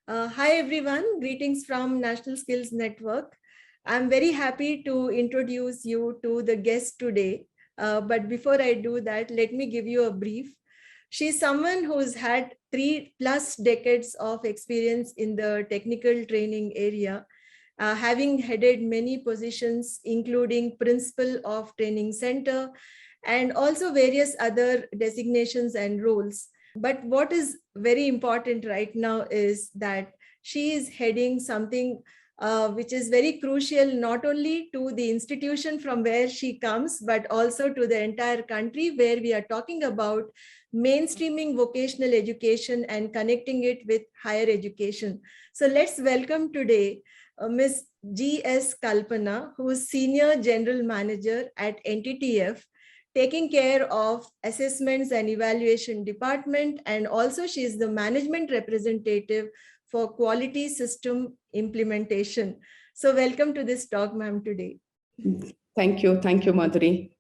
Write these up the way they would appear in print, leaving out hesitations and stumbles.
Hi everyone, greetings from National Skills Network. I'm very happy to introduce you to the guest today. But before I do that, let me give you a brief. She's someone who's had 3+ decades of experience in the technical training area, having headed many positions, including Principal of Training Center, and also various other designations and roles. But what is very important right now is that she is heading something which is very crucial, not only to the institution from where she comes, but also to the entire country, where we are talking about mainstreaming vocational education and connecting it with higher education. So let's welcome today Ms. G.S. Kalpana, who is Senior General Manager at NTTF, taking care of assessments and evaluation department, and also she is the management representative for quality system implementation. So welcome to this talk, ma'am, today. Thank you, Madhuri.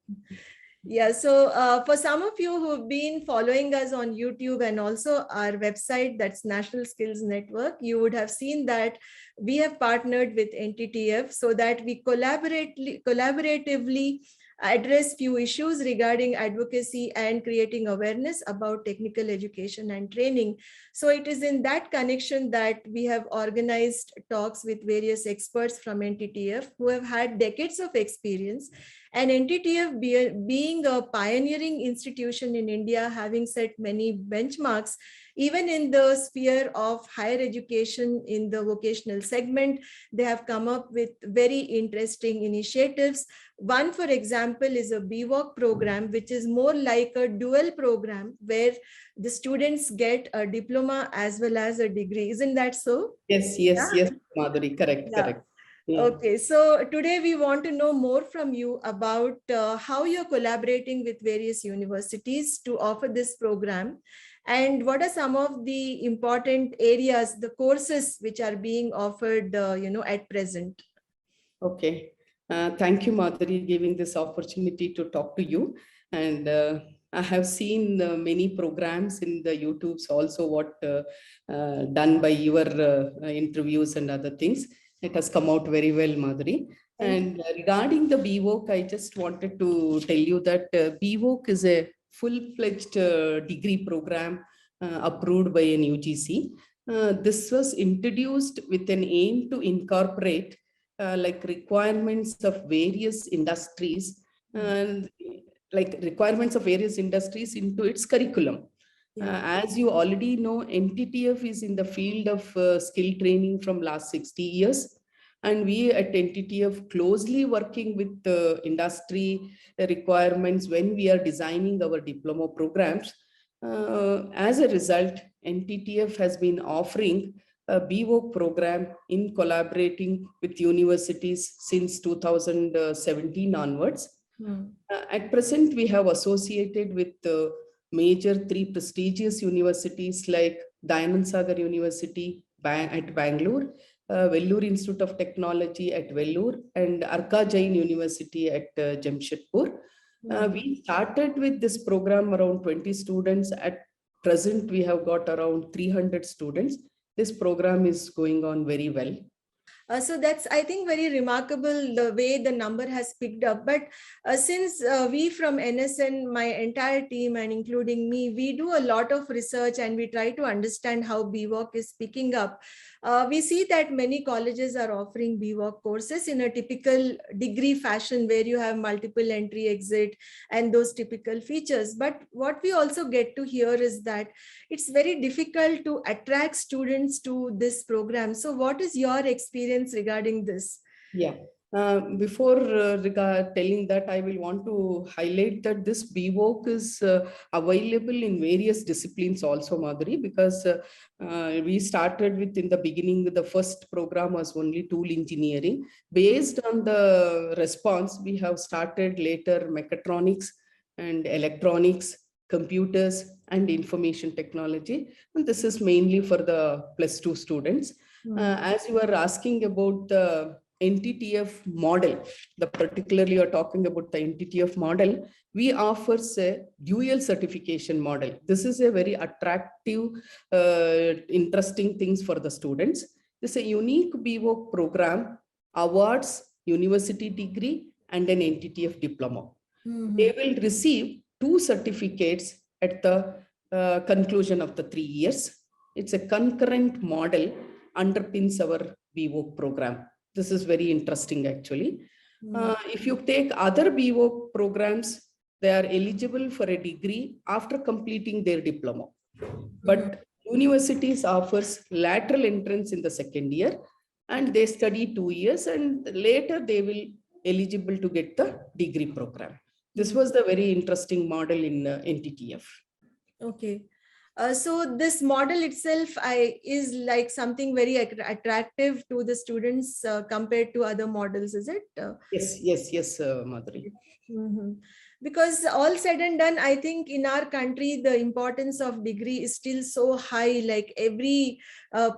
Yeah, so for some of you who've been following us on YouTube and also our website, that's National Skills Network, you would have seen that we have partnered with NTTF so that we collaboratively address few issues regarding advocacy and creating awareness about technical education and training. So it is in that connection that we have organized talks with various experts from NTTF who have had decades of experience. And NTTF being a pioneering institution in India, having set many benchmarks, even in the sphere of higher education in the vocational segment, they have come up with very interesting initiatives. One, for example, is a B.Voc program, which is more like a dual program where the students get a diploma as well as a degree. Isn't that so? Yes, Madhuri, correct. Yeah. Okay, so today we want to know more from you about how you're collaborating with various universities to offer this program, and what are some of the important areas, the courses which are being offered, at present. Okay, thank you, Madhuri, giving this opportunity to talk to you. And I have seen many programs in the YouTubes also, what done by your interviews and other things. It has come out very well, Madhuri. And regarding the B.Voc, I just wanted to tell you that B.Voc is a full-fledged degree program approved by an UGC. This was introduced with an aim to incorporate like requirements of various industries and into its curriculum. As you already know, NTTF is in the field of skill training from last 60 years. And we at NTTF closely working with the industry requirements when we are designing our diploma programs. As a result, NTTF has been offering a B.Voc program in collaborating with universities since 2017 onwards. At present, we have associated with major 3 prestigious universities like Dayanand Sagar University at Bangalore, Vellore Institute of Technology at Vellore, and ARKA JAIN University at Jamshedpur. We started with this program around 20 students. At present, we have got around 300 students. This program is going on very well. So that's, I think, very remarkable the way the number has picked up. But since we from NSN, my entire team and including me, we do a lot of research and we try to understand how B.Voc is picking up. We see that many colleges are offering B.Voc courses in a typical degree fashion where you have multiple entry, exit, and those typical features. But what we also get to hear is that it's very difficult to attract students to this program. So what is your experience regarding this? Yeah. Before telling that, I will want to highlight that this B.Voc is available in various disciplines also, Madhuri, because we started with, in the beginning, the first program was only tool engineering. Based on the response, we have started later mechatronics and electronics, computers, and information technology. And this is mainly for the +2 students. As you are asking about the NTTF model, particularly you're talking about the NTTF model, we offers a dual certification model. This is a very attractive, interesting things for the students. This is a unique B.Voc program, awards, university degree, and an NTTF diploma. They will receive 2 certificates at the conclusion of the 3 years. It's a concurrent model underpins our B.Voc program. This is very interesting actually. If you take other B.Voc programs, they are eligible for a degree after completing their diploma. But universities offers lateral entrance in the second year, and they study 2 years, and later they will eligible to get the degree program. This was the very interesting model in NTTF. Okay. So this model itself is like something very attractive to the students compared to other models, is it? Yes, Madhuri. Because all said and done, I think in our country, the importance of degree is still so high. Like every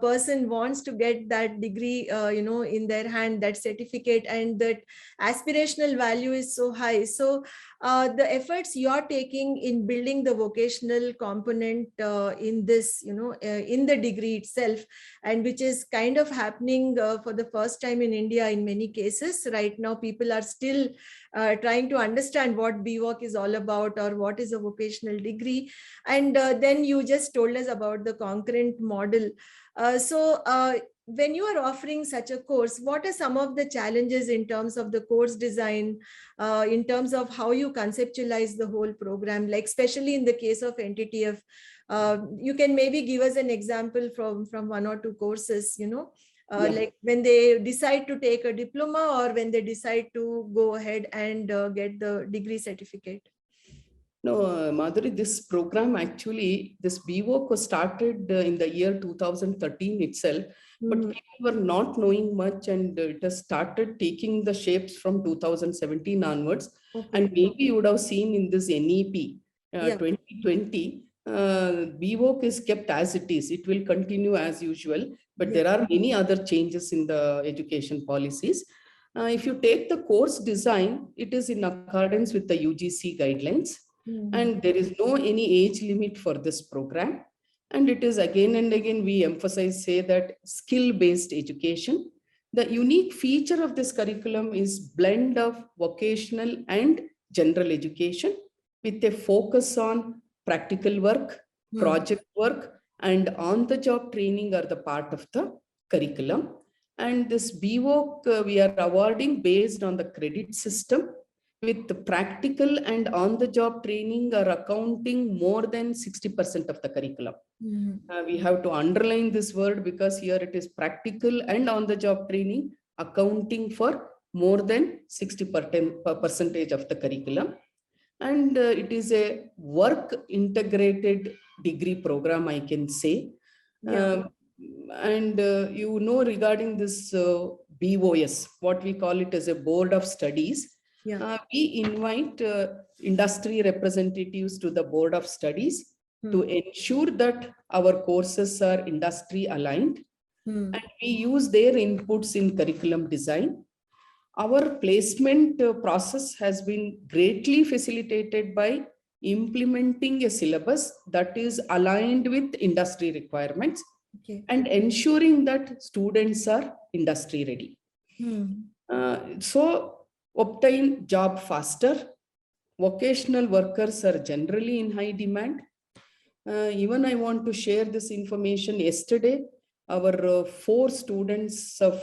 person wants to get that degree, in their hand, that certificate, and that aspirational value is so high. So the efforts you're taking in building the vocational component in this, in the degree itself, and which is kind of happening for the first time in India in many cases. Right now, people are still trying to understand what B.Voc is all about, or what is a vocational degree. And then you just told us about the concurrent model. So when you are offering such a course, what are some of the challenges in terms of the course design, in terms of how you conceptualize the whole program, like especially in the case of NTTF? You can maybe give us an example from 1 or 2 courses, like when they decide to take a diploma, or when they decide to go ahead and get the degree certificate. No, Madhuri, this program actually, this B.Voc was started in the year 2013 itself, but people were not knowing much, and it has started taking the shapes from 2017 onwards. And maybe you would have seen in this NEP 2020, B.Voc is kept as it is. It will continue as usual, but there are many other changes in the education policies. If you take the course design, it is in accordance with the UGC guidelines. And there is no any age limit for this program. And it is again and again, we emphasize, say that skill-based education. The unique feature of this curriculum is blend of vocational and general education with a focus on practical work, project work, and on-the-job training are the part of the curriculum. And this B.Voc we are awarding based on the credit system, with the practical and on-the-job training are accounting more than 60% of the curriculum. We have to underline this word, because here it is practical and on-the-job training accounting for more than 60% of the curriculum. And it is a work integrated degree program, I can say. And regarding this BOS, what we call it as a board of studies, we invite industry representatives to the board of studies to ensure that our courses are industry aligned, and we use their inputs in curriculum design. Our placement process has been greatly facilitated by implementing a syllabus that is aligned with industry requirements, and ensuring that students are industry ready. So obtain job faster. Vocational workers are generally in high demand. Even I want to share this information. Yesterday, our 4 students of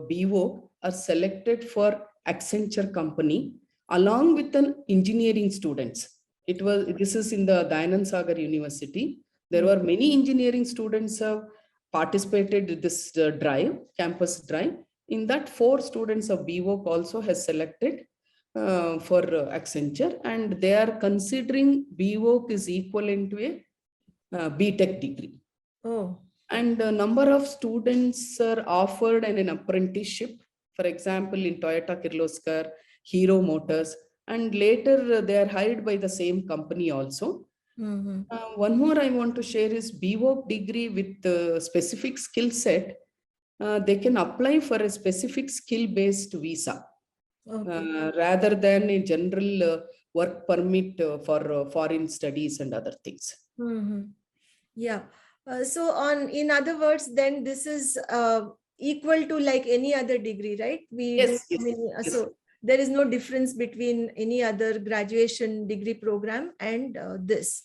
B.Voc are selected for Accenture company along with an engineering students. This is in the Dayanand Sagar University. There were many engineering students have participated in this campus drive. In that, 4 students of B.Voc also has selected for Accenture, and they are considering B.Voc is equivalent to a B.Tech degree. And a number of students are offered an apprenticeship, for example, in Toyota Kirloskar, Hero Motors, and later they are hired by the same company also. One more I want to share is B.Voc degree with specific skill set they can apply for a specific skill-based visa Okay. rather than a general work permit for foreign studies and other things. Yeah. So in other words, then this is equal to like any other degree, right? We do, Yes, yes, yes, so there is no difference between any other graduation degree program and this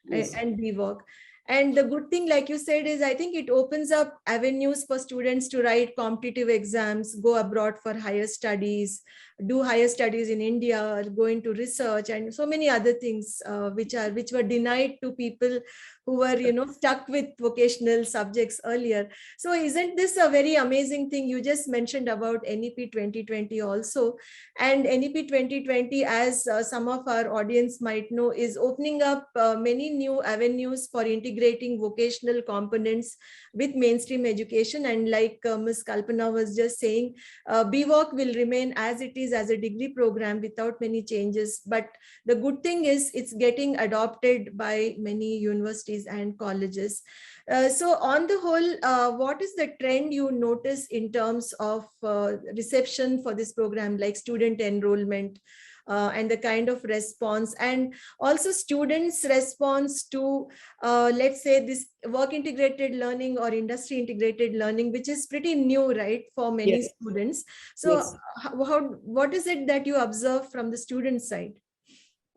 yes. and B.Voc. And the good thing, like you said, is I think it opens up avenues for students to write competitive exams, go abroad for higher studies, do higher studies in India, go into research, and so many other things which were denied to people who were stuck with vocational subjects earlier. So isn't this a very amazing thing? You just mentioned about NEP 2020 also, and NEP 2020, as some of our audience might know, is opening up many new avenues for integrating vocational components with mainstream education. And like Ms. Kalpana was just saying, B.Voc will remain as it is as a degree program without many changes. But the good thing is it's getting adopted by many universities and colleges. So on the whole, what is the trend you notice in terms of reception for this program, like student enrollment and the kind of response, and also students' response to, let's say, this work integrated learning or industry integrated learning, which is pretty new, right, for many Yes, students. So yes. what is it that you observe from the student side?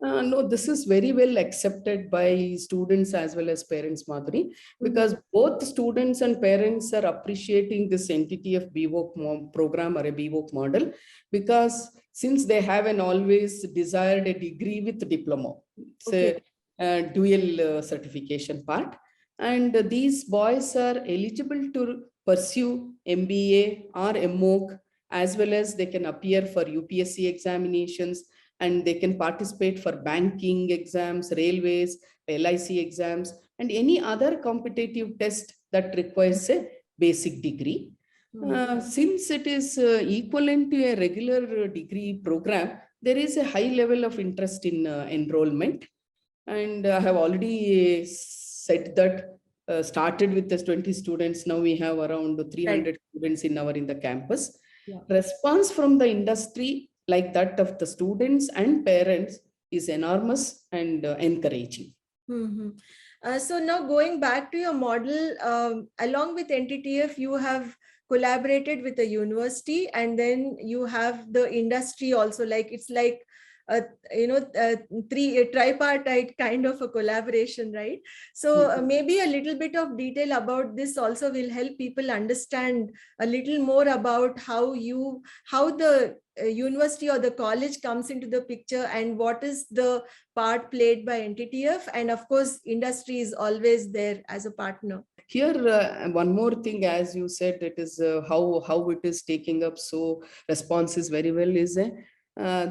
No, this is very well accepted by students as well as parents, Madhuri, Mhm. because both students and parents are appreciating this NTTF B.Voc program or a B.Voc model, because since they have an always desired a degree with diploma, it's Okay. a dual certification part, and these boys are eligible to pursue MBA or MOOC, as well as they can appear for UPSC examinations, and they can participate for banking exams, railways, LIC exams, and any other competitive test that requires a basic degree. Hmm. Since it is equivalent to a regular degree program, there is a high level of interest in enrollment. And I have already said that started with the 20 students. Now we have around Right. 300 students in the campus. Yeah. Response from the industry, like that of the students and parents, is enormous and encouraging. Mhm. So now going back to your model, along with NTTF, you have collaborated with the university, and then you have the industry also. Like it's like a a tripartite kind of a collaboration, right? So maybe a little bit of detail about this also will help people understand a little more about how the university or the college comes into the picture, and what is the part played by NTTF, and of course industry is always there as a partner. Here, one more thing, as you said, it is how it is taking up. So response is very well.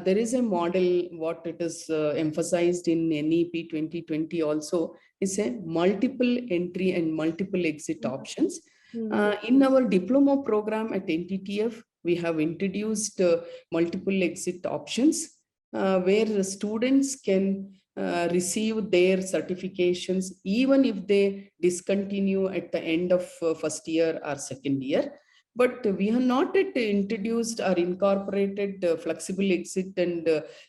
There is a model. What it is emphasized in NEP 2020 also is a multiple entry and multiple exit options. Mhm. In our diploma program at NTTF, we have introduced multiple exit options where students can receive their certifications even if they discontinue at the end of first year or second year. But we have not yet introduced or incorporated flexible exit and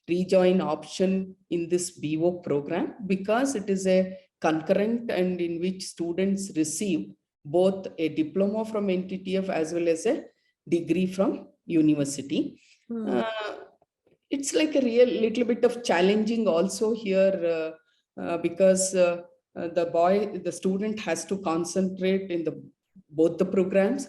rejoin option in this B.Voc program, because it is a concurrent and in which students receive both a diploma from NTTF as well as a degree from university. Hmm. Uh, it's like a real little bit of challenging also here, because the student has to concentrate in the both the programs.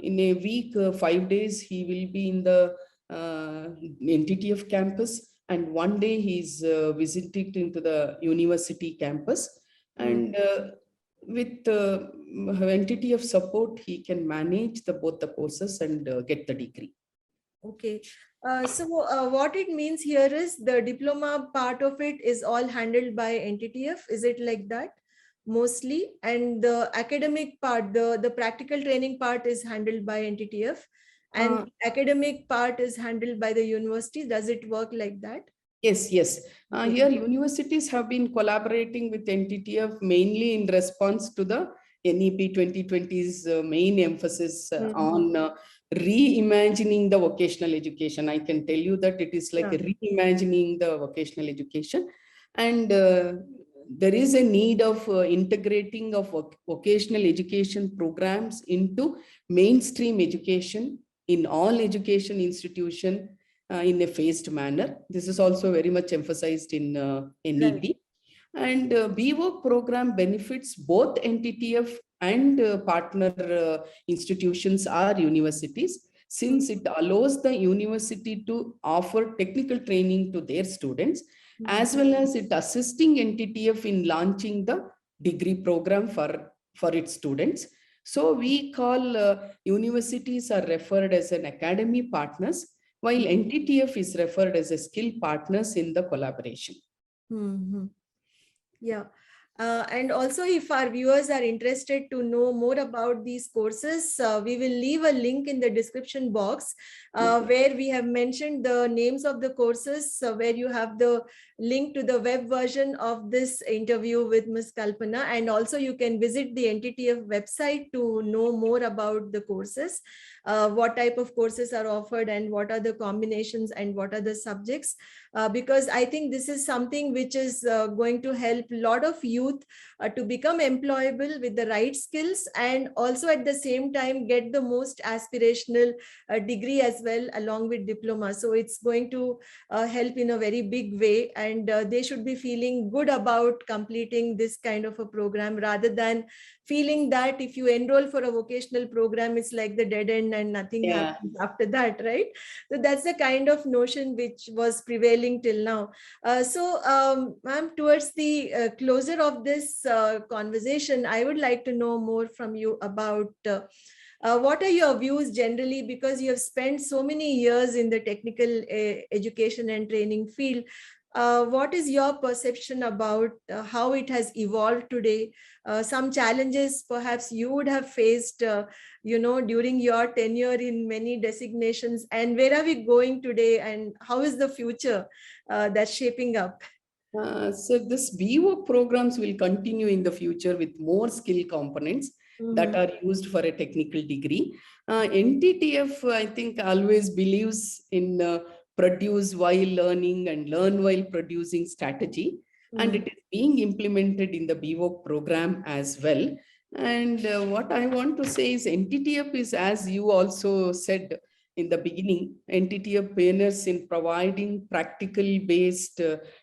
In a week, 5 days he will be in the NTTF campus, and one day he's visiting into the university campus. Hmm. And with NTTF support, he can manage the both the courses and get the degree. Okay. So what it means here is the diploma part of it is all handled by NTTF. Is it like that mostly? And the academic part, the practical training part is handled by NTTF, and Uh, the academic part is handled by the university. Does it work like that? Yes, yes. Okay. Here, universities have been collaborating with NTTF mainly in response to the NEP 2020's main emphasis Mhm. on reimagining the vocational education. I can tell you that it is like Yeah. reimagining the vocational education. And there is a need of integrating of vocational education programs into mainstream education in all education institution in a phased manner. This is also very much emphasized in Right. NEP. And B.Voc program benefits both NTTF and partner institutions or universities, since it allows the university to offer technical training to their students, Mhm. as well as it assisting NTTF in launching the degree program for its students. So we call universities are referred as an academy partners, while NTTF is referred as a skill partners in the collaboration. Mhm. Yeah. And also, if our viewers are interested to know more about these courses, we will leave a link in the description box where we have mentioned the names of the courses, where you have the link to the web version of this interview with Ms. Kalpana. And also, you can visit the NTTF website to know more about the courses, what type of courses are offered, and what are the combinations and what are the subjects. Because I think this is something which is going to help a lot of youth to become employable with the right skills, and also at the same time get the most aspirational degree as well along with diploma. So it's going to help in a very big way, and they should be feeling good about completing this kind of a program, rather than feeling that if you enroll for a vocational program, it's like the dead end and nothing Yeah. happens after that, right? So that's the kind of notion which was prevailing till now. Ma'am, towards the closure of this conversation, I would like to know more from you about what are your views generally, because you have spent so many years in the technical education and training field. What is your perception about how it has evolved today? Some challenges perhaps you would have faced, during your tenure in many designations, and where are we going today, and how is the future that's shaping up? So this B.Voc programs will continue in the future with more skill components that Mhm. are used for a technical degree. NTTF, I think, always believes in produce while learning and learn while producing strategy, and Mhm. it is being implemented in the B.Voc program as well. And what I want to say is NTTF is, as you also said in the beginning, NTTF pioneers in providing practical based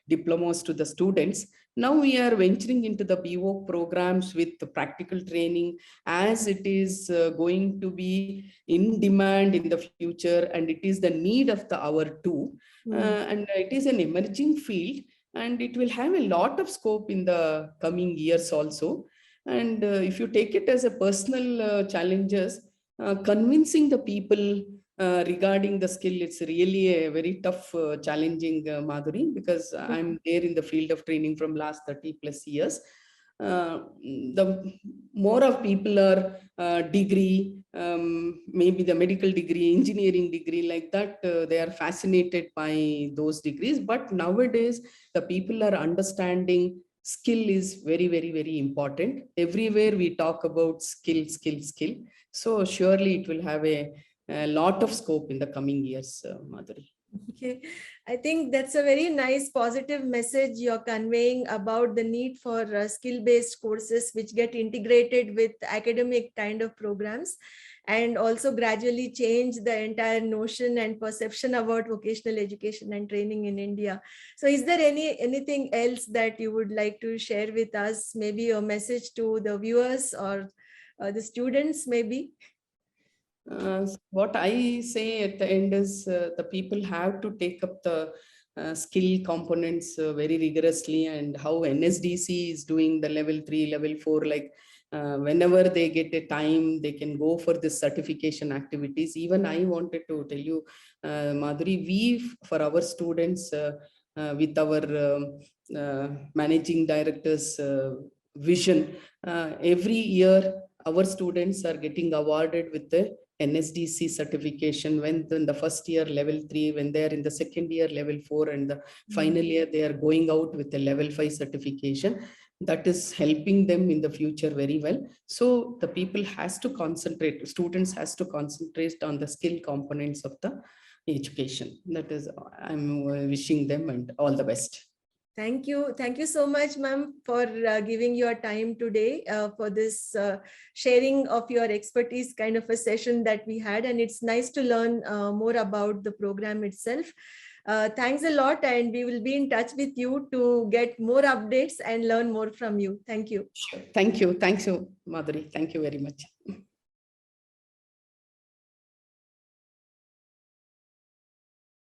diplomas to the students. Now we are venturing into the B.Voc programs with the practical training, as it is going to be in demand in the future, and it is the need of the hour too. Mhm. And it is an emerging field, and it will have a lot of scope in the coming years also. And if you take it as a personal challenges, convincing the people regarding the skill, it's really a very tough, challenging, Madhuri, because I'm there in the field of training from last 30 plus years. The more of people are degree, maybe the medical degree, engineering degree, like that, they are fascinated by those degrees. But nowadays, the people are understanding skill is very, very, very important. Everywhere we talk about skill, skill, skill. So surely it will have a lot of scope in the coming years, Madhuri. Okay, I think that's a very nice positive message you're conveying about the need for skill-based courses which get integrated with academic kind of programs, and also gradually change the entire notion and perception about vocational education and training in India. So is there anything else that you would like to share with us? Maybe a message to the viewers or the students maybe? What I say at the end is the people have to take up the skill components very rigorously, and how NSDC is doing the level 3, level 4, like whenever they get a time, they can go for this certification activities. Even I wanted to tell you, Madhuri, for our students, with our managing director's vision, every year our students are getting awarded with the NSDC certification, when in the first year level 3, when they are in the second year level 4, and the final year they are going out with a level 5 certification. that is helping them in the future very well. So the people has to concentrate, students has to concentrate on the skill components of the education. That is, I'm wishing them and all the best. Thank you. Thank you so much, ma'am, for giving your time today for this sharing of your expertise kind of a session that we had. And it's nice to learn more about the program itself. Thanks a lot. And we will be in touch with you to get more updates and learn more from you. Thank you. Sure. Thank you. Thanks you, Madhuri. Thank you very much.